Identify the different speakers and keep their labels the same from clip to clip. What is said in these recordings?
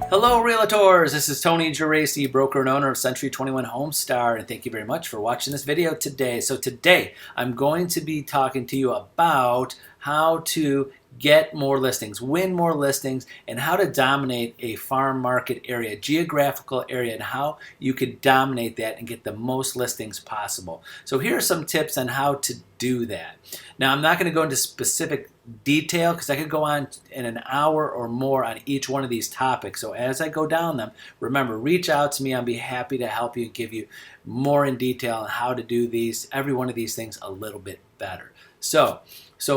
Speaker 1: Hello Realtors, this is Tony Geraci, broker and owner of Century 21 HomeStar, and thank you very much for watching this video today. So today I'm going to be talking to you about how to get more listings, win more listings, and how to dominate a farm market area, geographical area, and how you could dominate that and get the most listings possible. So here are some tips on how to do that. Now I'm not going to go into specific detail because I could go on in an hour or more on each one of these topics. So as I go down them, remember, reach out to me. I'll be happy to help you and give you more in detail on how to do every one of these things a little bit better. So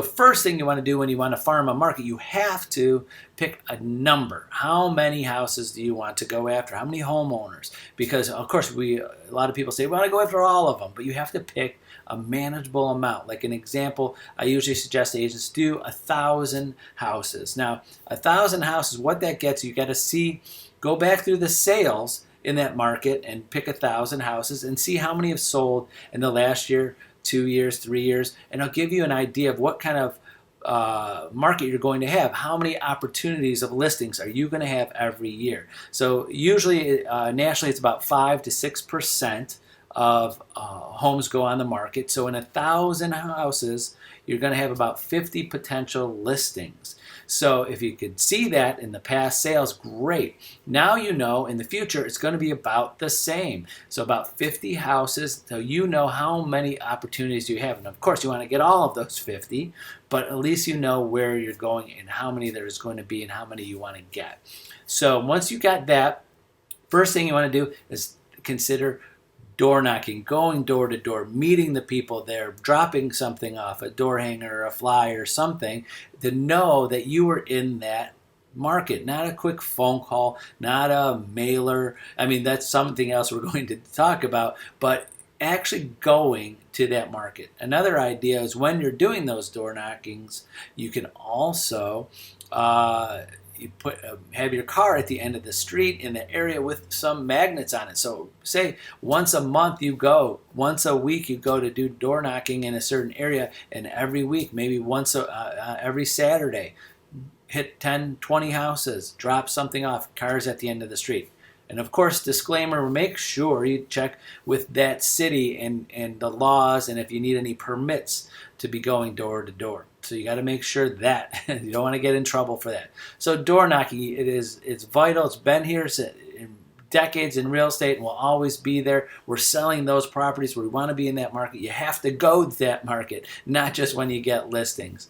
Speaker 1: first thing you want to do when you want to farm a market, you have to pick a number. How many houses do you want to go after? How many homeowners? Because of course a lot of people say, well, I go after all of them, but you have to pick a manageable amount. Like an example, I usually suggest agents do 1,000 houses. Now, 1,000 houses, what that gets, you got to go back through the sales in that market and pick 1,000 houses and see how many have sold in the last year, 2 years, 3 years, and it'll give you an idea of what kind of market you're going to have. How many opportunities of listings are you going to have every year? So usually nationally it's about 5 to 6% of homes go on the market. So in 1,000 houses, you're going to have about 50 potential listings. So if you could see that in the past sales, great. Now you know in the future it's going to be about the same. So about 50 houses, so you know how many opportunities you have. And of course you want to get all of those 50, but at least you know where you're going and how many there's going to be and how many you want to get. So once you got that, first thing you want to do is consider door knocking, going door to door, meeting the people there, dropping something off, a door hanger, a flyer, something, to know that you were in that market. Not a quick phone call, not a mailer. I mean, that's something else we're going to talk about, but actually going to that market. Another idea is when you're doing those door knockings, you can also have your car at the end of the street in the area with some magnets on it. So say once a month you go, once a week you go to do door knocking in a certain area, and every week, maybe every Saturday, hit 10, 20 houses, drop something off, cars at the end of the street. And of course, disclaimer, make sure you check with that city and the laws, and if you need any permits to be going door to door. So you got to make sure that you don't want to get in trouble for that. So door knocking, it's vital. It's been here in decades in real estate and will always be there. We're selling those properties where we want to be in that market. You have to go to that market, not just when you get listings.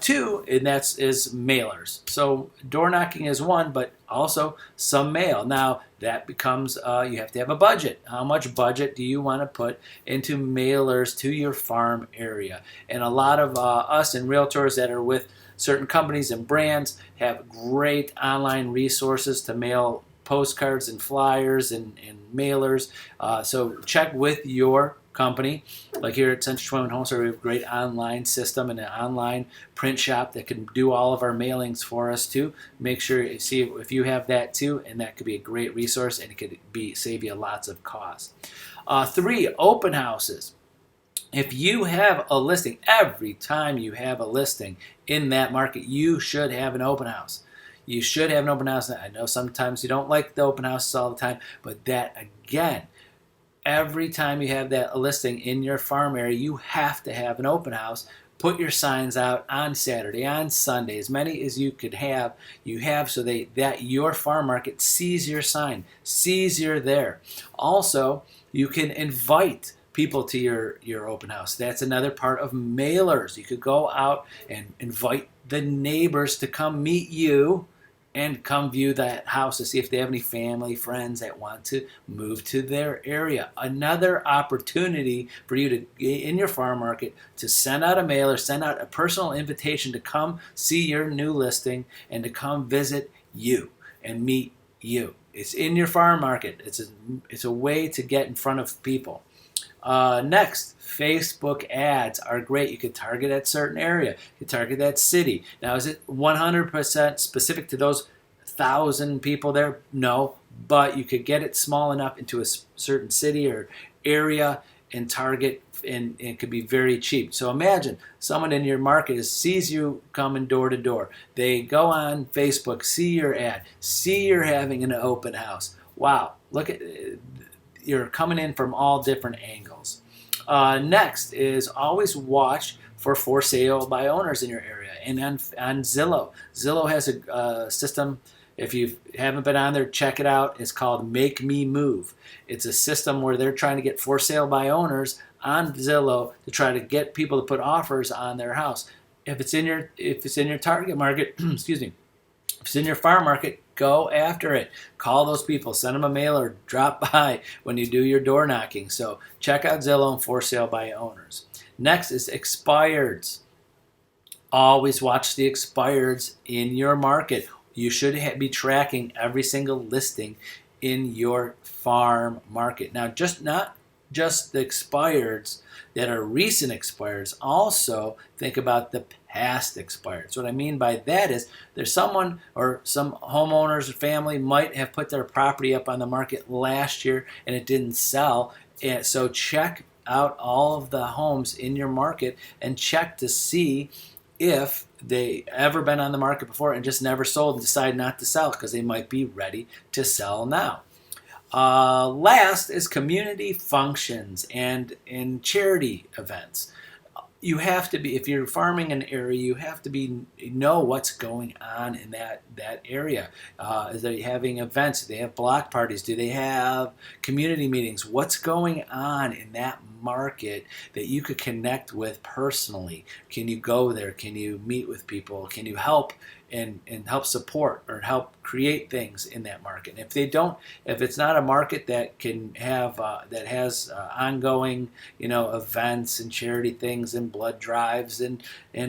Speaker 1: Two, and is mailers. So door knocking is one, but also some mail. Now that becomes, you have to have a budget. How much budget do you want to put into mailers to your farm area? And a lot of us and realtors that are with certain companies and brands have great online resources to mail postcards and flyers and mailers. So check with your company. Like here at Century 21 HomeStar, we have a great online system and an online print shop that can do all of our mailings for us too. Make sure you see if you have that too, and that could be a great resource, and it could save you lots of cost. Three, open houses. If you have a listing, every time you have a listing in that market, you should have an open house. You should have an open house. I know sometimes you don't like the open houses all the time, but that again, every time you have that listing in your farm area, you have to have an open house. Put your signs out on Saturday, on Sunday, as many as you could have. You have so that your farm market sees your sign, sees you're there. Also, you can invite people to your open house. That's another part of mailers. You could go out and invite the neighbors to come meet you and come view that house to see if they have any family, friends that want to move to their area. Another opportunity for you to, in your farm market, to send out a mailer, send out a personal invitation to come see your new listing and to come visit you and meet you. It's in your farm market. It's a way to get in front of people. Next, Facebook ads are great. You can target that certain area. You can target that city. Now, is it 100% specific to those 1,000 people there? No, but you could get it small enough into a certain city or area and target, and it could be very cheap. So imagine someone in your market sees you coming door to door. They go on Facebook, see your ad, see you're having an open house. Wow, look at, you're coming in from all different angles. Next is always watch for sale by owners in your area, and on Zillow. Zillow has a system. If you haven't been on there, check it out. It's called Make Me Move. It's a system where they're trying to get for sale by owners on Zillow to try to get people to put offers on their house. If it's in your target market, excuse me, if it's in your farm market, go after it. Call those people, send them a mail, or drop by when you do your door knocking. So check out Zillow and for sale by owners. Next is expireds. Always watch the expireds in your market. You should be tracking every single listing in your farm market. Now, not just the expireds that are recent expireds, also think about the past expireds. What I mean by that is there's someone or some homeowners or family might have put their property up on the market last year and it didn't sell. And so check out all of the homes in your market and check to see if they ever been on the market before and just never sold and decide not to sell, because they might be ready to sell now. Last is community functions and charity events. You have to be, if you're farming an area, you have to know what's going on in that area. Is they having events? Do they have block parties? Do they have community meetings? What's going on in that market that you could connect with personally? Can you go there? Can you meet with people? Can you help and help support or help create things in that market? And if it's not a market that can have that has ongoing, events and charity things and blood drives and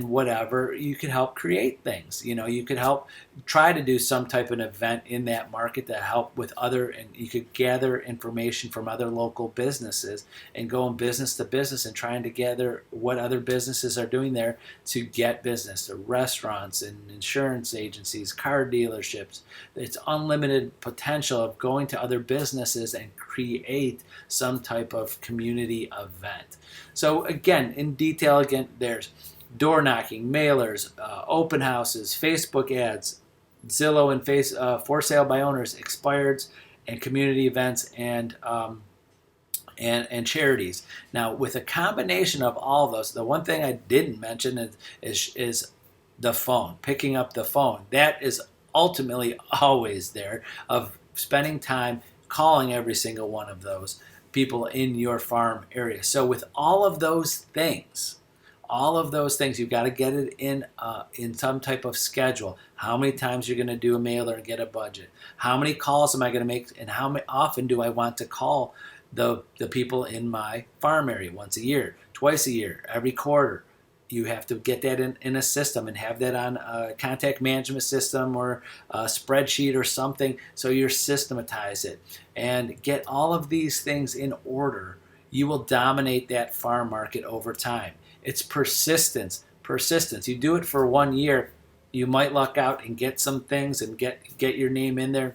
Speaker 1: whatever, you can help create things. You could help try to do some type of event in that market that help with and you could gather information from other local businesses and go in business to business and trying to gather what other businesses are doing there to get business. The restaurants and insurance agencies, car dealerships. It's unlimited potential of going to other businesses and create some type of community event. So again, in detail, there's door knocking, mailers, open houses, Facebook ads, Zillow and for sale by owners, expireds, and community events and charities. Now, with a combination of all those, the one thing I didn't mention is the phone, picking up the phone. That is ultimately always there, of spending time calling every single one of those people in your farm area. So with all of those things, you've got to get it in some type of schedule. How many times you're going to do a mailer and get a budget? How many calls am I going to make, and how often do I want to call the people in my farm area? Once a year, twice a year, every quarter. You have to get that in a system and have that on a contact management system or a spreadsheet or something, so you systematize it and get all of these things in order. You will dominate that farm market over time. It's persistence. You do it for 1 year, you might luck out and get some things and get your name in there,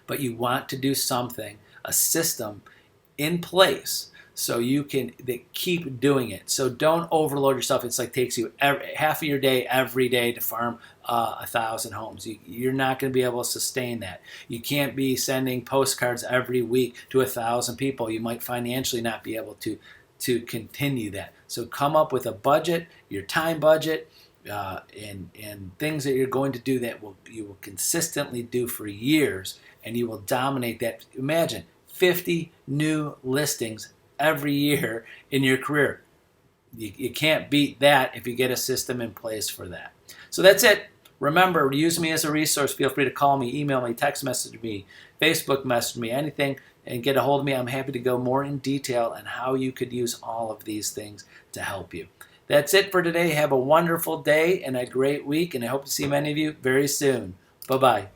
Speaker 1: but you want to do something, a system in place, so you can keep doing it. So don't overload yourself. It's like takes you half of your day every day to farm 1,000 homes. You're not going to be able to sustain that. You can't be sending postcards every week to 1,000 people. You might financially not be able to continue that. So come up with a budget, your time budget, and things that you're going to do that you will consistently do for years, and you will dominate that. Imagine 50 new listings every year in your career. You can't beat that if you get a system in place for that. So that's it. Remember, use me as a resource. Feel free to call me, email me, text message me, Facebook message me, anything, and get a hold of me. I'm happy to go more in detail on how you could use all of these things to help you. That's it for today. Have a wonderful day and a great week, and I hope to see many of you very soon. Bye-bye.